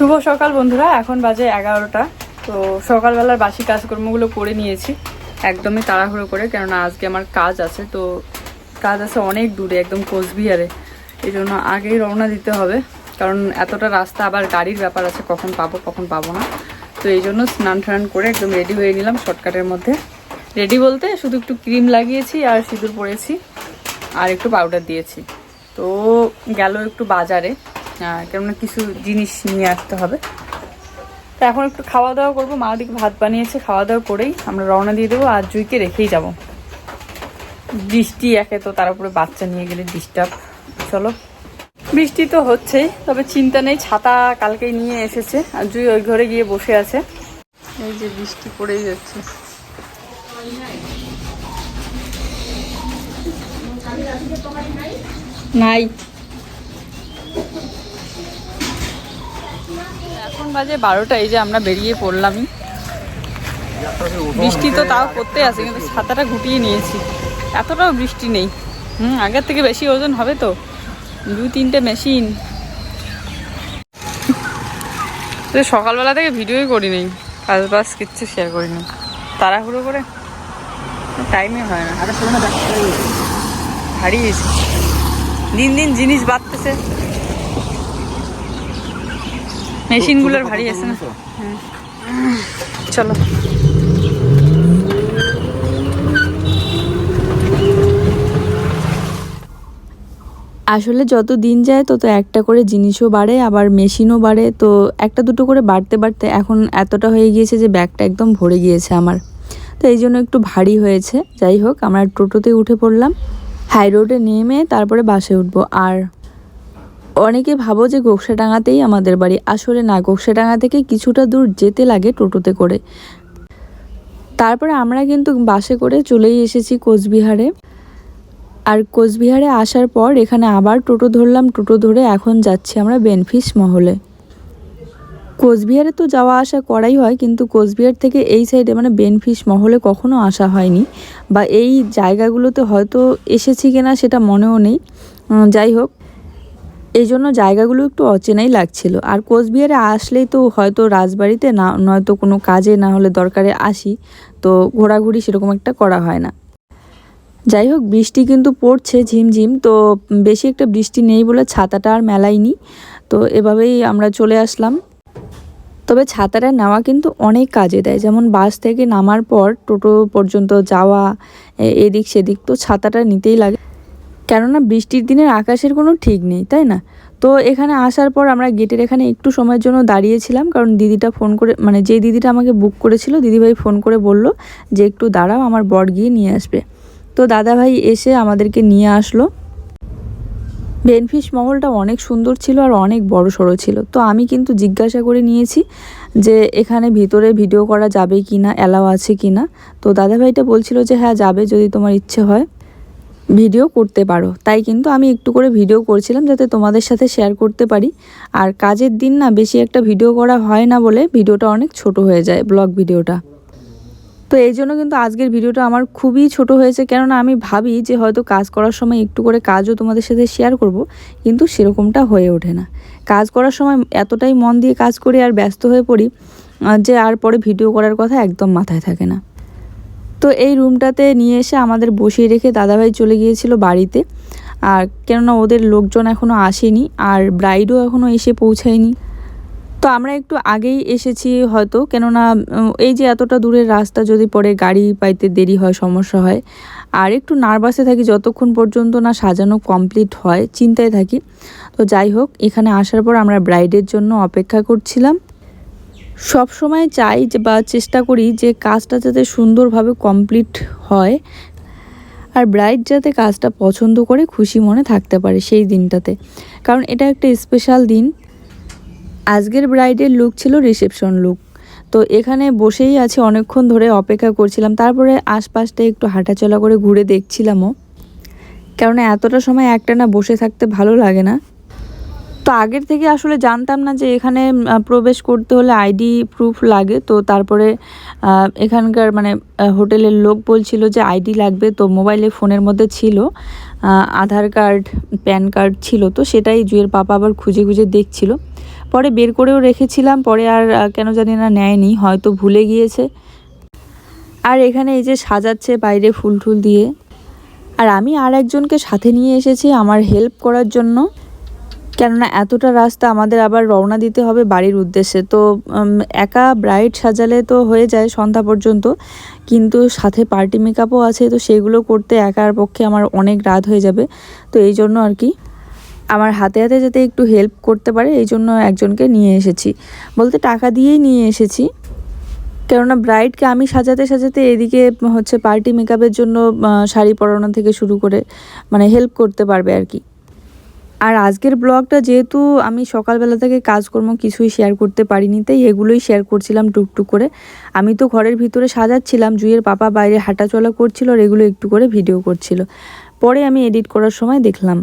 শুভ সকাল বন্ধুরা, এখন বাজে 11টা। তো সকালবেলার বাসি কাজকর্মগুলো করে নিয়েছি একদমই তাড়াহুড়ো করে, কেননা আজকে আমার কাজ আছে। তো কাজ আছে অনেক দূরে, একদম কোচবিহারে। এই জন্য আগেই রওনা দিতে হবে, কারণ এতটা রাস্তা, আবার গাড়ির ব্যাপার আছে, কখন পাবো কখন পাবো না। তো এই জন্য স্নান টান করে একদম রেডি হয়ে নিলাম শর্টকাটের মধ্যে। রেডি বলতে শুধু একটু ক্রিম লাগিয়েছি আর সিঁদুর পরেছি আর একটু পাউডার দিয়েছি। তো গেল একটু বাজারে, কেননা কিছু জিনিস নিয়ে আসতে হবে। তো এখন একটু খাওয়া দাওয়া করবো, মা দিকে ভাত বানিয়েছে, খাওয়া দাওয়া করেই আমরা রওনা দিয়ে দেবো। আর জুইকে রেখেই যাব, বৃষ্টি একে তো তার উপরে বাচ্চা নিয়ে গেলে ডিস্টার্ব। চলো, বৃষ্টি তো হচ্ছেই, তবে চিন্তা নেই, ছাতা কালকেই নিয়ে এসেছে। আর জুই ওই ঘরে গিয়ে বসে আছে। এই যে বৃষ্টি পড়েই যাচ্ছে। নাই, এখন বাজে 12টা। এই যে আমরা বেরিয়ে পড়লামই। বৃষ্টি তো তাও পড়তে আছে, কিন্তু ছাতাটা গুটিয়ে নিয়েছি। এতটাও বৃষ্টি নেই। আগের থেকে বেশি ওজন হবে তো, 2-3টে মেশিন। সকালবেলা থেকে ভিডিওই করি নেই, কাজ বাস কিচ্ছু শেয়ার করি নি, তাড়াহুড়ো করে টাইমে হয় না। হারিয়েছি, দিন দিন জিনিস বাড়তেছে, মেশিনগুলোর ভারী আছে না। চলো, আসলে যত দিন যায় তত একটা করে জিনিসও বাড়ে, আবার মেশিনও বাড়ে। তো একটা দুটো করে বাড়তে বাড়তে এখন এতটা হয়ে গিয়েছে যে ব্যাগটা একদম ভরে গিয়েছে আমার। তো এই জন্য একটু ভারী হয়েছে। যাই হোক, আমরা টোটোতে উঠে পড়লাম, হাই রোডে নেমে তারপরে বাসে উঠবো। আর অনেকে ভাবো যে গোকসাডাঙ্গাতেই আমাদের বাড়ি, আসলে না, গোকসাডাঙ্গা থেকে কিছুটা দূর যেতে লাগে টোটোতে করে। তারপরে আমরা কিন্তু বাসে করে চলেই এসেছি কোচবিহারে। আর কোচবিহারে আসার পর এখানে আবার টোটো ধরলাম, টোটো ধরে এখন যাচ্ছি আমরা বেনফিশ মহলে। কোচবিহারে তো যাওয়া আসা করাই হয়, কিন্তু কোচবিহার থেকে এই সাইডে মানে বেনফিশ মহলে কখনো আসা হয়নি, বা এই জায়গাগুলোতে হয়তো এসেছি কিনা সেটা মনেও নেই। যাই হোক, এই জন্য জায়গাগুলো একটু অচেনাই লাগছিল। আর কোচবিহারে আসলেই তো হয়তো রাজবাড়িতে, না নয়তো কোনো কাজে, না হলে দরকারে আসি, তো ঘোরাঘুরি সেরকম একটা করা হয় না। যাই হোক, বৃষ্টি কিন্তু পড়ছে ঝিমঝিম, তো বেশি একটা বৃষ্টি নেই বলে ছাতাটা আর মেলাইনি। তো এভাবেই আমরা চলে আসলাম। তবে ছাতাটা নেওয়া কিন্তু অনেক কাজে দেয়, যেমন বাস থেকে নামার পর টোটো পর্যন্ত যাওয়া, এদিক সেদিক, তো ছাতাটা নিতেই লাগে, কেননা বৃষ্টির দিনের আকাশের কোনো ঠিক নেই, তাই না? তো এখানে আসার পর আমরা গেটের এখানে একটু সময়ের জন্য দাঁড়িয়েছিলাম, কারণ দিদিটা ফোন করে, মানে যে দিদিটা আমাকে বুক করেছিল, দিদিভাই ফোন করে বলল যে একটু দাঁড়াও, আমার বর গিয়ে নিয়ে আসবে। তো দাদাভাই এসে আমাদেরকে নিয়ে আসলো। বেনফিশ মহলটা অনেক সুন্দর ছিল আর অনেক বড় সড়ো ছিল। তো আমি কিন্তু জিজ্ঞাসা করে নিয়েছি যে এখানে ভিতরে ভিডিও করা যাবে কি না, অ্যালাও আছে কি না। তো দাদাভাইটা বলছিল যে হ্যাঁ যাবে, যদি তোমার ইচ্ছে হয় ভিডিও করতে পারো। তাই কিন্তু আমি একটু করে ভিডিও করছিলাম, যাতে তোমাদের সাথে শেয়ার করতে পারি। আর কাজের দিন না বেশি একটা ভিডিও করা হয় না বলে ভিডিওটা অনেক ছোট হয়ে যায়, ব্লগ ভিডিওটা। তো এই জন্য কিন্তু আজকের ভিডিওটা আমার খুবই ছোট হয়েছে, কেননা আমি ভাবি যে হয়তো কাজ করার সময় একটু করে কাজও তোমাদের সাথে শেয়ার করব, কিন্তু সেরকমটা হয়ে ওঠে না। কাজ করার সময় এতটাই মন দিয়ে কাজ করি আর ব্যস্ত হয়ে পড়ি যে আর পরে ভিডিও করার কথা একদম মাথায় থাকে না। তো এই রুমটাতে নিয়ে এসে আমাদের বসিয়ে রেখে দাদাভাই চলে গিয়েছিল বাড়িতে। আর কেননা ওদের লোকজন এখনও আসেনি, আর ব্রাইডও এখনও এসে পৌঁছায়নি। তো আমরা একটু আগেই এসেছি হয়তো, কেননা এই যে এতটা দূরের রাস্তা, যদি পরে গাড়ি পাইতে দেরি হয়, সমস্যা হয়। আর একটু নার্ভাসে থাকি যতক্ষণ পর্যন্ত না সাজানো কমপ্লিট হয়, চিন্তায় থাকি। তো যাই হোক, এখানে আসার পর আমরা ব্রাইডের জন্য অপেক্ষা করছিলাম। সব সময় চাই যে, বা চেষ্টা করি যে কাজটা যাতে সুন্দরভাবে কমপ্লিট হয়, আর ব্রাইড যাতে কাজটা পছন্দ করে খুশি মনে থাকতে পারে সেই দিনটাতে, কারণ এটা একটা স্পেশাল দিন। আজকের ব্রাইডের লুক ছিল রিসেপশন লুক। তো এখানে বসেই আছে, অনেকক্ষণ ধরে অপেক্ষা করছিলাম। তারপরে আশপাশটা একটু হাঁটাচলা করে ঘুরে দেখছিলামও, কারণ এতটা সময় একটানা বসে থাকতে ভালো লাগে না। তো আগের থেকে আসলে জানতাম না যে এখানে প্রবেশ করতে হলে আইডি প্রুফ লাগে। তো তারপরে এখানকার মানে হোটেলের লোক বলছিল যে আইডি লাগবে। তো মোবাইলে ফোনের মধ্যে ছিল আধার কার্ড, প্যান কার্ড ছিল, তো সেটাই জুয়ের পাপা আবার খুঁজে খুঁজে দেখছিল। পরে বের করেও রেখেছিলাম, পরে আর কেন জানি না নেয়নি, হয়তো ভুলে গিয়েছে। আর এখানে এই যে সাজাচ্ছে বাইরে ফুল টুল দিয়ে। আর আমি আর একজনকে সাথে নিয়ে এসেছি আমার হেল্প করার জন্য, কেননা এতটা রাস্তা আমাদের আবার রওনা দিতে হবে বাড়ির উদ্দেশ্যে। তো একা ব্রাইড সাজালে তো হয়ে যায় সন্ধ্যা পর্যন্ত, কিন্তু সাথে পার্টি মেকআপও আছে, তো সেগুলো করতে একার পক্ষে আমার অনেক রাত হয়ে যাবে। তো এই জন্য আর কি আমার হাতে হাতে যাতে একটু হেল্প করতে পারে এই জন্য একজনকে নিয়ে এসেছি, বলতে টাকা দিয়েই নিয়ে এসেছি। কেননা ব্রাইডকে আমি সাজাতে সাজাতে এদিকে হচ্ছে পার্টি মেকআপের জন্য শাড়ি পরানো থেকে শুরু করে মানে হেল্প করতে পারবে আর কি। আর আজকের ব্লগটা যেহেতু আমি সকালবেলা থেকে কাজকর্ম কিছুই শেয়ার করতে পারিনি, তাই এগুলোই শেয়ার করছিলাম টুকটুক করে। আমি তো ঘরের ভিতরে সাজাচ্ছিলাম, জুইয়ের পাপা বাইরে হাঁটাচলা করছিল আর এগুলো একটু করে ভিডিও করছিল। পরে আমি এডিট করার সময় দেখলাম।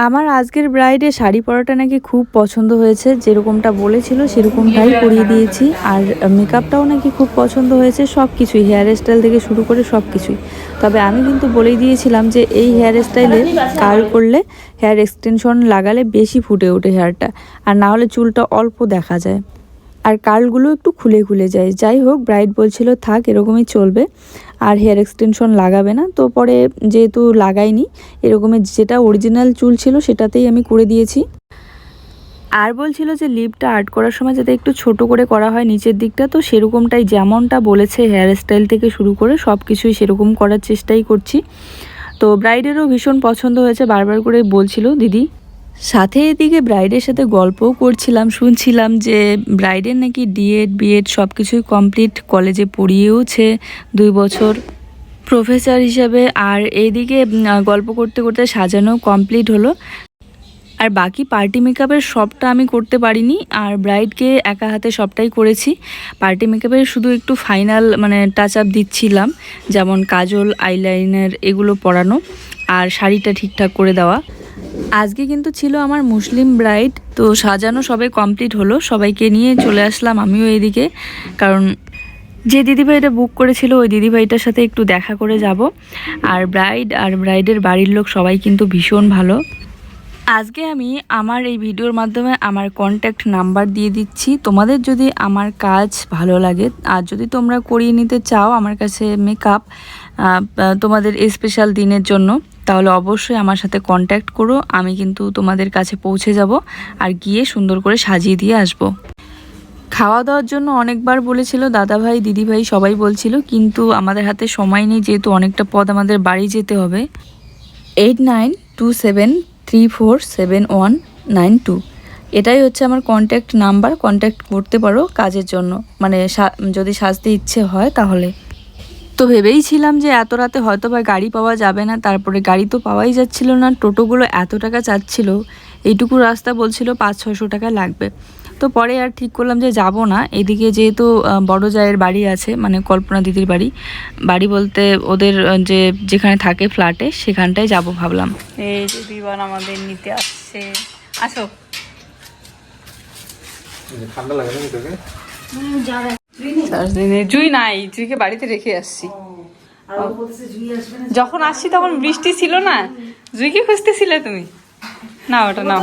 আমার আজকের ব্রাইডে শাড়ি পরাটা নাকি খুব পছন্দ হয়েছে, যেরকমটা বলেছিল সেরকমটাই পরিয়ে দিয়েছি। আর মেকআপটাও নাকি খুব পছন্দ হয়েছে, সব কিছুই, হেয়ার স্টাইল থেকে শুরু করে সব কিছুই। তবে আমি কিন্তু বলেই দিয়েছিলাম যে এই হেয়ার স্টাইলে কার্ল করলে, হেয়ার এক্সটেনশন লাগালে বেশি ফুটে ওঠে হেয়ারটা, আর না হলে চুলটা অল্প দেখা যায়, আর কার্লগুলো একটু খুলে খুলে যায়। যাই হোক, ব্রাইড বলছিল থাক এরকমই চলবে, আর হেয়ার এক্সটেনশন লাগাবে না। তো পরে যেহেতু লাগাইনি, এরকমই যেটা অরিজিনাল চুল ছিল সেটাতেই আমি করে দিয়েছি। আর বলছিল যে লিপটা আর্ট করার সময় যাতে একটু ছোট করে করা হয় নিচের দিকটা, তো সেরকমটাই যেমনটা বলেছে হেয়ার স্টাইল থেকে শুরু করে সব কিছুই সেরকম করার চেষ্টাই করছি। তো ব্রাইডেরও ভীষণ পছন্দ হয়েছে, বারবার করে বলছিল দিদি। সাথে এদিকে ব্রাইডের সাথে গল্পও করছিলাম, শুনছিলাম যে ব্রাইডের নাকি ডিএড বিএড সব কিছুই কমপ্লিট, কলেজে পড়িয়েওছে 2 বছর প্রফেসর হিসাবে। আর এইদিকে গল্প করতে করতে সাজানো কমপ্লিট হলো। আর বাকি পার্টি মেকআপের সবটা আমি করতে পারিনি, আর ব্রাইডকে একা হাতে সবটাই করেছি। পার্টি মেকআপের শুধু একটু ফাইনাল মানে টাচ আপ দিচ্ছিলাম, যেমন কাজল, আইলাইনার এগুলো পরানো, আর শাড়িটা ঠিকঠাক করে দেওয়া। আজকে কিন্তু ছিল আমার মুসলিম ব্রাইড, তো সাজানো সবে কমপ্লিট হলো, সবাইকে নিয়ে চলে আসলাম আমিও এদিকে। কারণ যে দিদিভাইটা বুক করেছিল ওই দিদিভাইটার সাথে একটু দেখা করে যাব। আর ব্রাইড আর ব্রাইডের বাড়ির লোক সবাই কিন্তু ভীষণ ভালো। আজকে আমি আমার এই ভিডিওর মাধ্যমে আমার কন্ট্যাক্ট নাম্বার দিয়ে দিচ্ছি। তোমাদের যদি আমার কাজ ভালো লাগে আর যদি তোমরা করিয়ে নিতে চাও আমার কাছে মেকআপ তোমাদের স্পেশাল দিনের জন্য, তাহলে অবশ্যই আমার সাথে কন্ট্যাক্ট করো। আমি কিন্তু তোমাদের কাছে পৌঁছে যাব আর গিয়ে সুন্দর করে সাজিয়ে দিয়ে আসবো। খাওয়া দাওয়ার জন্য অনেকবার বলেছিল দাদাভাই দিদিভাই সবাই বলছিল, কিন্তু আমাদের হাতে সময় নেই, যেহেতু অনেকটা পথ আমাদের বাড়ি যেতে হবে। 8927347192 এটাই হচ্ছে আমার কন্ট্যাক্ট নাম্বার, কন্ট্যাক্ট করতে পারো কাজের জন্য, মানে যদি সাজতে ইচ্ছে হয় তাহলে। তো ভেবেইছিলাম যে এত রাতে হয়তো বা গাড়ি পাওয়া যাবে না, তারপরে গাড়ি তো পাওয়াই যাচ্ছিল না, টোটোগুলো এত টাকা চাচ্ছিল, এইটুকু রাস্তা বলছিল 500-600 টাকা লাগবে। তো পরে আর ঠিক করলাম যে যাব না, এদিকে যেহেতু বড় জায়ের বাড়ি আছে, মানে কল্পনা দিদির বাড়ি, বাড়ি বলতে ওদের যেখানে থাকে ফ্ল্যাটে, সেখানটায় যাব ভাবলাম। এই যে বিমান আমাদের নিতে আসছে, আসো। ঠান্ডা লাগে না তোকে? জুই নাই, জুইকে বাড়িতে রেখে আসছি। যখন আসছি তখন বৃষ্টি ছিল না, জুইকে খুঁজতেছিলে তুমি? না ওটা নাও,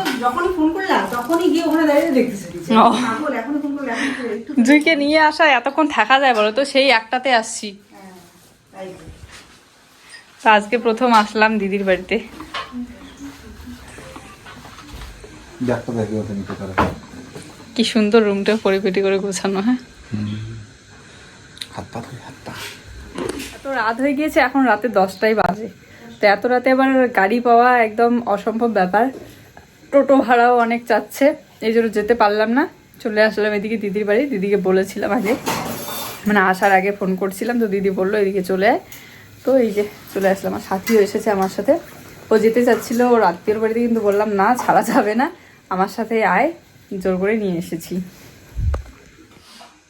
জুইকে নিয়ে আসা এতক্ষণ থাকা যায় বলো তো? সেই একটাতে আসছি, তো আজকে প্রথম আসলাম দিদির বাড়িতে। কি সুন্দর রুমটা পরিপাটি করে গোছানো। হ্যাঁ, এত রাত হয়ে গিয়েছে, এখন রাতে 10টাই বাজে। তো এত রাতে আবার গাড়ি পাওয়া একদম অসম্ভব ব্যাপার, টোটো ভাড়াও অনেক চাচ্ছে, এই জন্য যেতে পারলাম না। চলে আসলাম এদিকে দিদির বাড়ি। দিদিকে বলেছিলাম আগে, মানে আসার আগে ফোন করছিলাম, তো দিদি বললো এদিকে চলে আয়। তো এই যে চলে আসলাম, আমার সাথীও এসেছে আমার সাথে। ও যেতে চাচ্ছিল ওর আত্মীয়র বাড়িতে, কিন্তু বললাম না, ছাড়া যাবে না, আমার সাথে আয়, জোর করে নিয়ে এসেছি।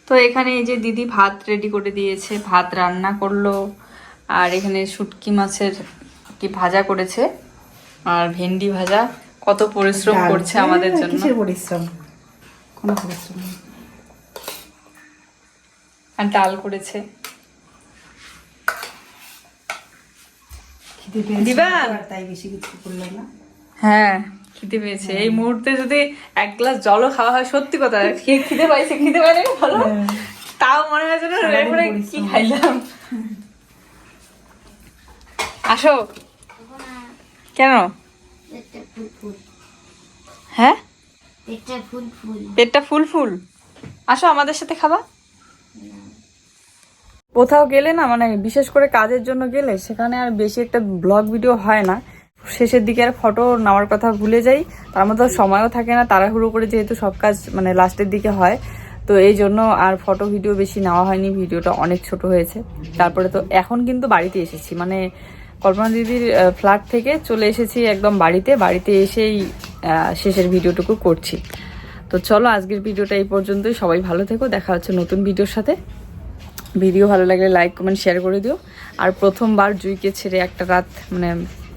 তো এখানে এই যে দিদি ভাত রেডি করে দিয়েছে, ভাত রান্না করলো, আর এখানে শুটকি মাছের কি ভাজা করেছে, আর ভেন্ডি ভাজা। কত পরিশ্রম করছে আমাদের জন্য। কিসের পরিশ্রম? কোনো পরিশ্রম নেই। আর ডাল করেছে। দিবা তাই বেশি কিছু করলো না। হ্যাঁ, খিদে পেয়েছে এই মুহূর্তে যদি এক গ্লাস জলও খাওয়া হয়, সত্যি কথা খিদে পাইছে, খিদে পাইলে ভালো, তাও মনে হয় যেন এরপরে কি খাইলাম। আসো। কেন? হ্যাঁ পেটটা ফুল ফুল, আসো আমাদের সাথে খাবা। কোথাও গেলে না মানে বিশেষ করে কাজের জন্য গেলে সেখানে আর বেশি একটা ব্লগ ভিডিও হয় না, শেষের দিকে আর ফটো নেওয়ার কথা ভুলে যাই, তার মধ্যে সময়ও থাকে না, তাড়াহুড়ো করে যেহেতু সব কাজ মানে লাস্টের দিকে হয়, তো এই জন্য আর ফটো ভিডিও বেশি নেওয়া হয়নি, ভিডিওটা অনেক ছোট হয়েছে। তারপরে তো এখন কিন্তু বাড়িতে এসেছি, মানে কল্পনা দিদির ফ্ল্যাট থেকে চলে এসেছি একদম বাড়িতে এসেই শেষের ভিডিওটুকু করছি। তো চলো আজকের ভিডিওটা এই পর্যন্তই, সবাই ভালো থেকো, দেখা হচ্ছে নতুন ভিডিওর সাথে। ভিডিও ভালো লাগলে লাইক কমেন্ট শেয়ার করে দিও। আর প্রথমবার জুইকে ছেড়ে একটা রাত মানে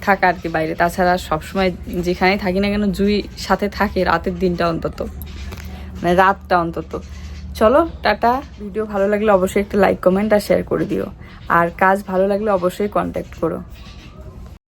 থাকা আর কি বাইরে, তাছাড়া সবসময় যেখানেই থাকি না কেন জুই সাথে থাকে রাতের দিনটা অন্তত, মানে রাতটা অন্তত। চলো টাটা। ভিডিও ভালো লাগলে অবশ্যই একটা লাইক কমেন্ট আর শেয়ার করে দিও, আর কাজ ভালো লাগলে অবশ্যই কন্ট্যাক্ট করো।